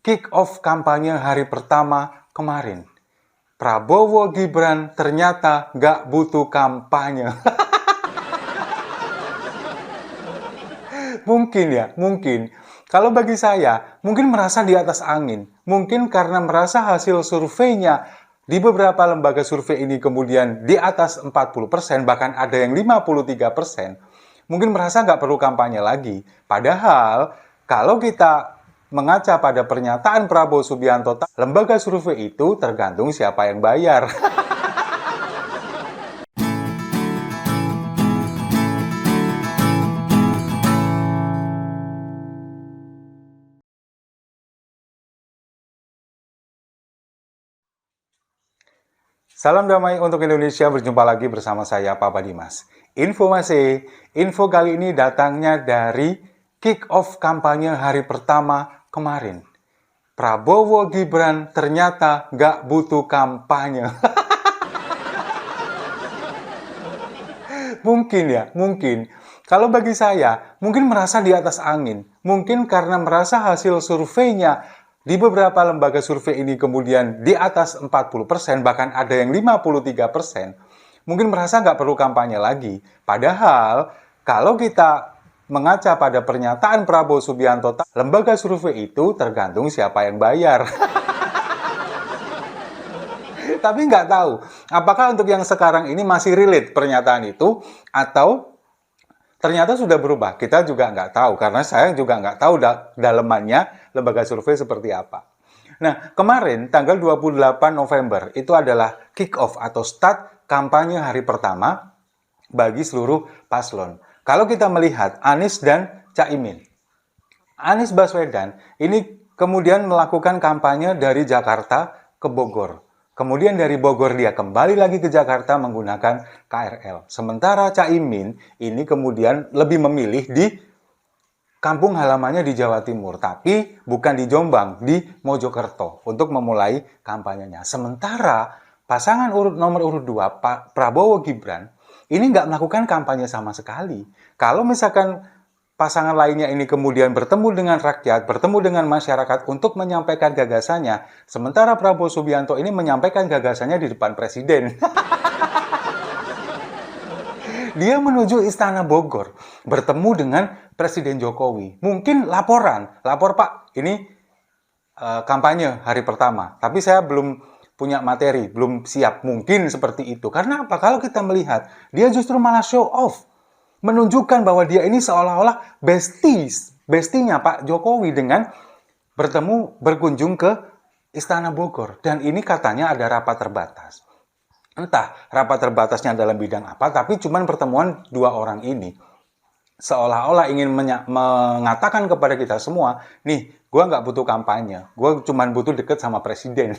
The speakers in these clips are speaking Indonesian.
kick off kampanye hari pertama kemarin. Prabowo Gibran ternyata nggak butuh kampanye. Mungkin ya, mungkin. Kalau bagi saya, mungkin merasa di atas angin. Mungkin karena merasa hasil surveinya di beberapa lembaga survei ini kemudian di atas 40%, bahkan ada yang 53%. Mungkin merasa nggak perlu kampanye lagi. Padahal, kalau kita mengaca pada pernyataan Prabowo Subianto, lembaga survei itu tergantung siapa yang bayar. Salam damai untuk Indonesia, berjumpa lagi bersama saya, Papa Dimas. Info kali ini datangnya dari kick off kampanye hari pertama kemarin. Prabowo Gibran ternyata nggak butuh kampanye. Mungkin ya, mungkin. Kalau bagi saya, mungkin merasa di atas angin. Mungkin karena merasa hasil surveinya di beberapa lembaga survei ini kemudian di atas 40%, bahkan ada yang 53%. Mungkin merasa nggak perlu kampanye lagi. Padahal, kalau kita mengaca pada pernyataan Prabowo Subianto, lembaga survei itu tergantung siapa yang bayar. Tapi nggak tahu, apakah untuk yang sekarang ini masih relate pernyataan itu, atau ternyata sudah berubah. Kita juga nggak tahu, karena saya juga nggak tahu dalemannya lembaga survei seperti apa. Nah, kemarin tanggal 28 November itu adalah kick off atau start kampanye hari pertama bagi seluruh paslon. Kalau kita melihat Anies dan Caimin, Anies Baswedan ini kemudian melakukan kampanye dari Jakarta ke Bogor. Kemudian dari Bogor dia kembali lagi ke Jakarta menggunakan KRL. Sementara Caimin ini kemudian lebih memilih di kampung halamannya di Jawa Timur, tapi bukan di Jombang, di Mojokerto untuk memulai kampanyenya. Sementara pasangan nomor urut 2, Pak Prabowo Gibran, ini nggak melakukan kampanye sama sekali. Kalau misalkan pasangan lainnya ini kemudian bertemu dengan rakyat, bertemu dengan masyarakat untuk menyampaikan gagasannya, sementara Prabowo Subianto ini menyampaikan gagasannya di depan presiden. Dia menuju Istana Bogor, bertemu dengan Presiden Jokowi. Mungkin lapor Pak, ini kampanye hari pertama, tapi saya belum punya materi, belum siap. Mungkin seperti itu. Karena apa? Kalau kita melihat, dia justru malah show off. Menunjukkan bahwa dia ini seolah-olah bestinya Pak Jokowi dengan berkunjung ke Istana Bogor. Dan ini katanya ada rapat terbatas. Entah rapat terbatasnya dalam bidang apa, tapi cuman pertemuan dua orang ini. Seolah-olah ingin mengatakan kepada kita semua, nih, gue nggak butuh kampanye, gue cuman butuh deket sama presiden.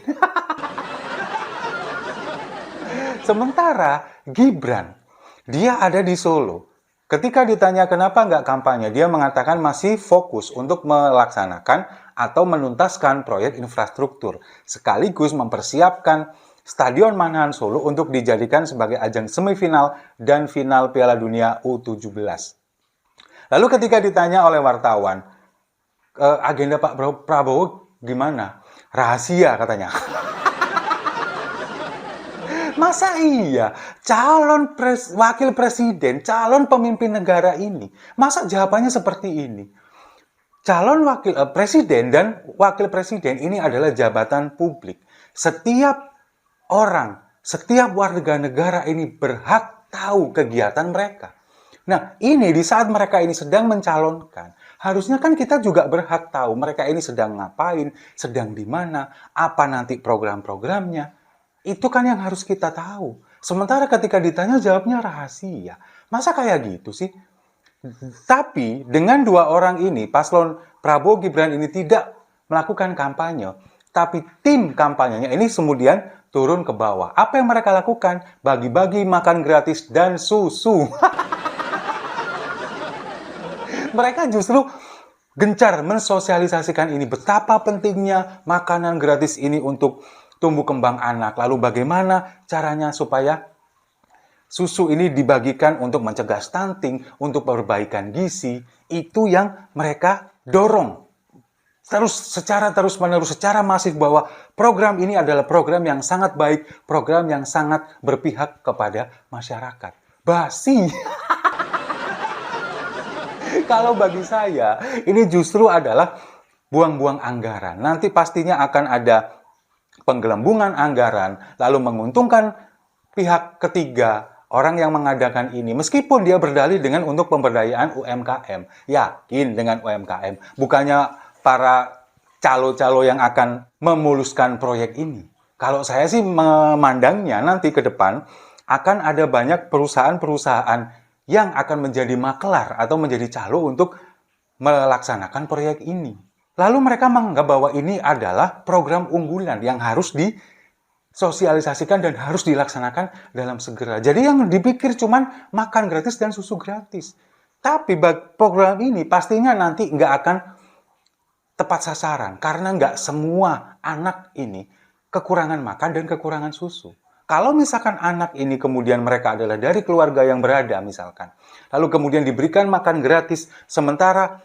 Sementara Gibran, dia ada di Solo. Ketika ditanya kenapa nggak kampanye, dia mengatakan masih fokus untuk melaksanakan atau menuntaskan proyek infrastruktur, sekaligus mempersiapkan Stadion Manahan Solo untuk dijadikan sebagai ajang semifinal dan final Piala Dunia U17. Lalu ketika ditanya oleh wartawan, agenda Pak Prabowo gimana? Rahasia katanya. Masa iya calon wakil presiden, calon pemimpin negara ini, masa jawabannya seperti ini? Calon wakil presiden dan wakil presiden ini adalah jabatan publik. Setiap orang, setiap warga negara ini berhak tahu kegiatan mereka. Nah, ini di saat mereka ini sedang mencalonkan, harusnya kan kita juga berhak tahu mereka ini sedang ngapain, sedang di mana, apa nanti program-programnya. Itu kan yang harus kita tahu. Sementara ketika ditanya jawabnya rahasia. Masa kayak gitu sih? Tapi dengan dua orang ini, paslon Prabowo Gibran ini tidak melakukan kampanye. Tapi tim kampanyenya ini kemudian turun ke bawah. Apa yang mereka lakukan? Bagi-bagi makan gratis dan susu. Mereka justru gencar mensosialisasikan ini. Betapa pentingnya makanan gratis ini untuk tumbuh kembang anak. Lalu bagaimana caranya supaya susu ini dibagikan untuk mencegah stunting, untuk perbaikan gizi. Itu yang mereka dorong secara terus-menerus, secara masif bahwa program ini adalah program yang sangat baik, program yang sangat berpihak kepada masyarakat. Basi. Kalau bagi saya, ini justru adalah buang-buang anggaran. Nanti pastinya akan ada penggelembungan anggaran, lalu menguntungkan pihak ketiga, orang yang mengadakan ini, meskipun dia berdalih dengan untuk pemberdayaan UMKM. Yakin dengan UMKM. Bukannya para calo-calo yang akan memuluskan proyek ini. Kalau saya sih memandangnya nanti ke depan akan ada banyak perusahaan-perusahaan yang akan menjadi makelar atau menjadi calo untuk melaksanakan proyek ini. Lalu mereka menganggap bahwa ini adalah program unggulan yang harus disosialisasikan dan harus dilaksanakan dalam segera. Jadi yang dipikir cuman makan gratis dan susu gratis. Tapi program ini pastinya nanti nggak akan tepat sasaran, karena nggak semua anak ini kekurangan makan dan kekurangan susu. Kalau misalkan anak ini kemudian mereka adalah dari keluarga yang berada misalkan, lalu kemudian diberikan makan gratis, sementara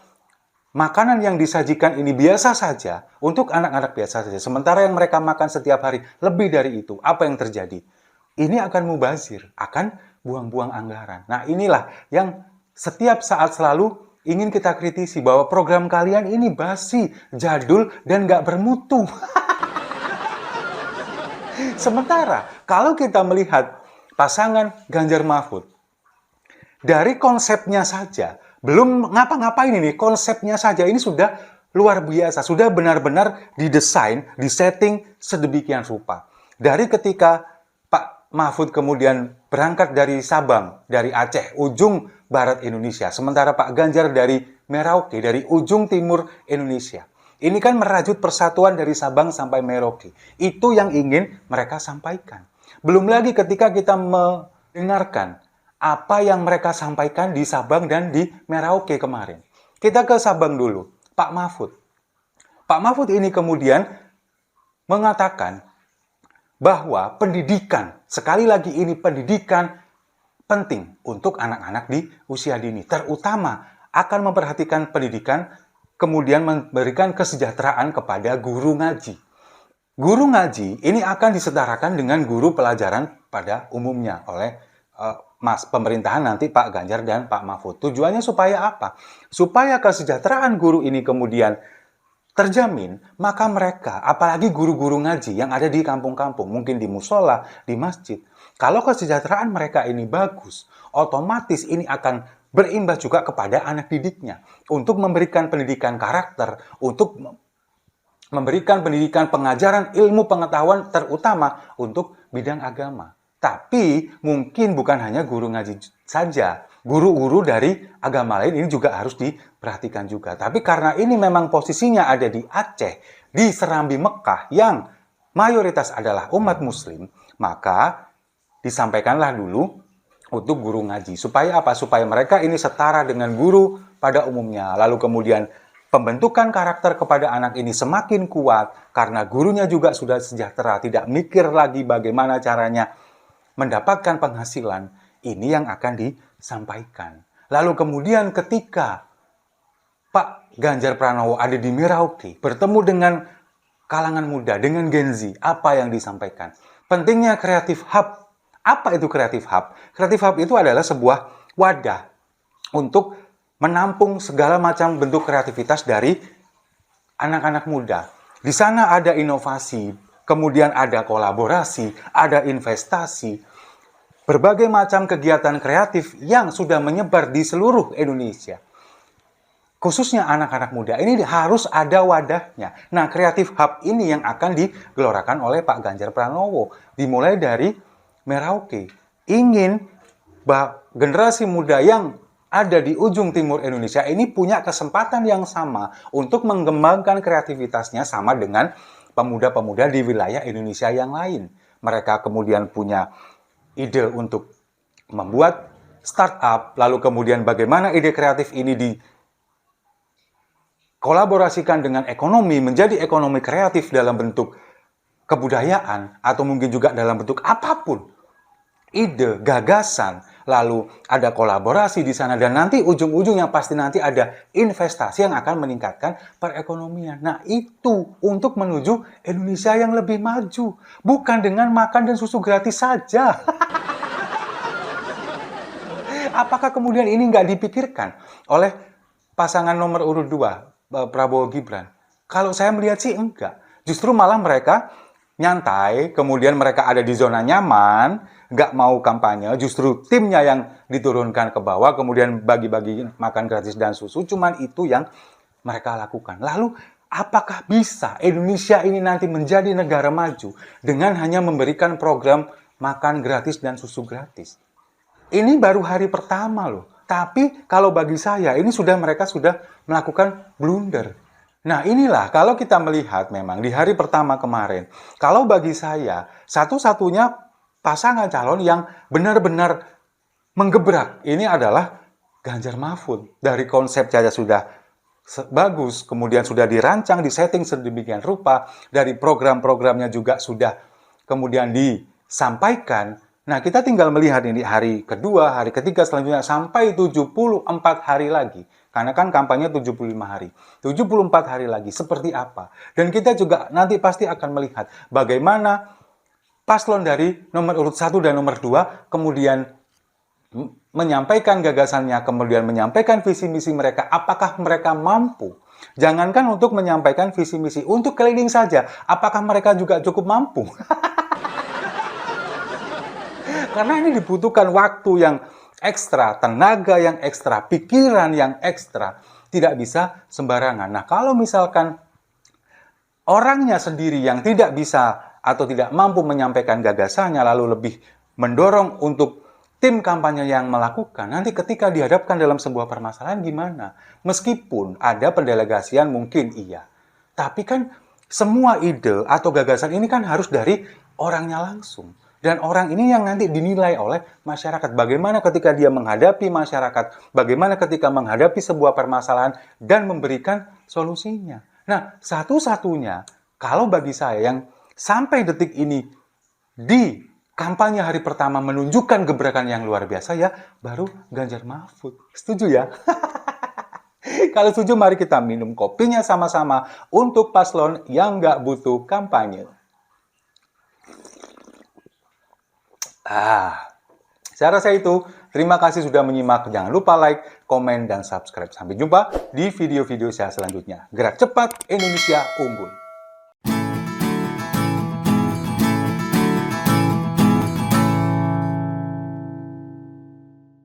makanan yang disajikan ini biasa saja, untuk anak-anak biasa saja, sementara yang mereka makan setiap hari lebih dari itu, apa yang terjadi? Ini akan mubazir, akan buang-buang anggaran. Nah inilah yang setiap saat selalu ingin kita kritisi, bahwa program kalian ini basi, jadul, dan nggak bermutu. Sementara, kalau kita melihat pasangan Ganjar Mahfud, dari konsepnya saja, belum ngapa-ngapain ini, konsepnya saja ini sudah luar biasa, sudah benar-benar didesain, disetting sedemikian rupa. Dari ketika Pak Mahfud kemudian berangkat dari Sabang, dari Aceh, ujung barat Indonesia, sementara Pak Ganjar dari Merauke, dari ujung timur Indonesia. Ini kan merajut persatuan dari Sabang sampai Merauke. Itu yang ingin mereka sampaikan. Belum lagi ketika kita mendengarkan apa yang mereka sampaikan di Sabang dan di Merauke kemarin. Kita ke Sabang dulu, Pak Mahfud. Pak Mahfud ini kemudian mengatakan bahwa pendidikan, sekali lagi ini pendidikan penting untuk anak-anak di usia dini. Terutama akan memperhatikan pendidikan, kemudian memberikan kesejahteraan kepada guru ngaji. Guru ngaji ini akan disetarakan dengan guru pelajaran pada umumnya oleh pemerintahan nanti Pak Ganjar dan Pak Mahfud. Tujuannya supaya apa? Supaya kesejahteraan guru ini kemudian terjamin, maka mereka, apalagi guru-guru ngaji yang ada di kampung-kampung, mungkin di musola, di masjid, kalau kesejahteraan mereka ini bagus, otomatis ini akan berimbas juga kepada anak didiknya untuk memberikan pendidikan karakter, untuk memberikan pendidikan pengajaran ilmu pengetahuan terutama untuk bidang agama. Tapi mungkin bukan hanya guru ngaji saja, guru-guru dari agama lain ini juga harus diperhatikan juga. Tapi karena ini memang posisinya ada di Aceh, di Serambi Mekah yang mayoritas adalah umat muslim, maka disampaikanlah dulu untuk guru ngaji. Supaya apa? Supaya mereka ini setara dengan guru pada umumnya. Lalu kemudian pembentukan karakter kepada anak ini semakin kuat karena gurunya juga sudah sejahtera, tidak mikir lagi bagaimana caranya mendapatkan penghasilan. Ini yang akan disampaikan. Lalu kemudian ketika Pak Ganjar Pranowo ada di Merauke, bertemu dengan kalangan muda, dengan Gen Z, apa yang disampaikan? Pentingnya Creative Hub. Apa itu Creative Hub? Creative Hub itu adalah sebuah wadah untuk menampung segala macam bentuk kreativitas dari anak-anak muda. Di sana ada inovasi, kemudian ada kolaborasi, ada investasi, berbagai macam kegiatan kreatif yang sudah menyebar di seluruh Indonesia. Khususnya anak-anak muda, ini harus ada wadahnya. Nah, Creative Hub ini yang akan digelorakan oleh Pak Ganjar Pranowo. Dimulai dari Merauke, ingin generasi muda yang ada di ujung timur Indonesia ini punya kesempatan yang sama untuk mengembangkan kreativitasnya sama dengan pemuda-pemuda di wilayah Indonesia yang lain. Mereka kemudian punya ide untuk membuat startup, lalu kemudian bagaimana ide kreatif ini dikolaborasikan dengan ekonomi, menjadi ekonomi kreatif dalam bentuk kebudayaan, atau mungkin juga dalam bentuk apapun. Ide, gagasan, lalu ada kolaborasi di sana, dan nanti ujung-ujungnya pasti nanti ada investasi yang akan meningkatkan perekonomian. Nah, itu untuk menuju Indonesia yang lebih maju, bukan dengan makan dan susu gratis saja. Apakah kemudian ini nggak dipikirkan oleh pasangan nomor urut 2, Prabowo Gibran? Kalau saya melihat sih enggak. Justru malah mereka nyantai, kemudian mereka ada di zona nyaman, nggak mau kampanye, justru timnya yang diturunkan ke bawah, kemudian bagi-bagi makan gratis dan susu, cuman itu yang mereka lakukan. Lalu, apakah bisa Indonesia ini nanti menjadi negara maju dengan hanya memberikan program makan gratis dan susu gratis? Ini baru hari pertama loh. Tapi kalau bagi saya, ini mereka sudah melakukan blunder. Nah, inilah kalau kita melihat memang di hari pertama kemarin, kalau bagi saya, satu-satunya pasangan calon yang benar-benar menggebrak ini adalah Ganjar Mahfud. Dari konsep saja sudah bagus, kemudian sudah dirancang, disetting sedemikian rupa, dari program-programnya juga sudah kemudian disampaikan. Nah, kita tinggal melihat ini hari kedua, hari ketiga, selanjutnya sampai 74 hari lagi. Karena kan kampanye 75 hari. 74 hari lagi, seperti apa? Dan kita juga nanti pasti akan melihat bagaimana paslon dari nomor urut 1 dan nomor 2 kemudian menyampaikan gagasannya, kemudian menyampaikan visi misi mereka. Apakah mereka mampu? Jangankan untuk menyampaikan visi misi, untuk keliling saja, apakah mereka juga cukup mampu? Karena ini dibutuhkan waktu yang ekstra, tenaga yang ekstra, pikiran yang ekstra. Tidak bisa sembarangan. Nah, kalau misalkan orangnya sendiri yang tidak bisa atau tidak mampu menyampaikan gagasannya, lalu lebih mendorong untuk tim kampanye yang melakukan, nanti ketika dihadapkan dalam sebuah permasalahan gimana? Meskipun ada pendelegasian mungkin iya. Tapi kan semua ide atau gagasan ini kan harus dari orangnya langsung. Dan orang ini yang nanti dinilai oleh masyarakat. Bagaimana ketika dia menghadapi masyarakat, bagaimana ketika menghadapi sebuah permasalahan dan memberikan solusinya. Nah, satu-satunya, kalau bagi saya yang sampai detik ini di kampanye hari pertama menunjukkan gebrakan yang luar biasa ya, baru Ganjar Mahfud. Setuju ya? Kalau setuju, mari kita minum kopinya sama-sama untuk paslon yang nggak butuh kampanye. Saya rasa itu. Terima kasih sudah menyimak. Jangan lupa like, komen, dan subscribe. Sampai jumpa di video-video saya selanjutnya. Gerak cepat, Indonesia unggul.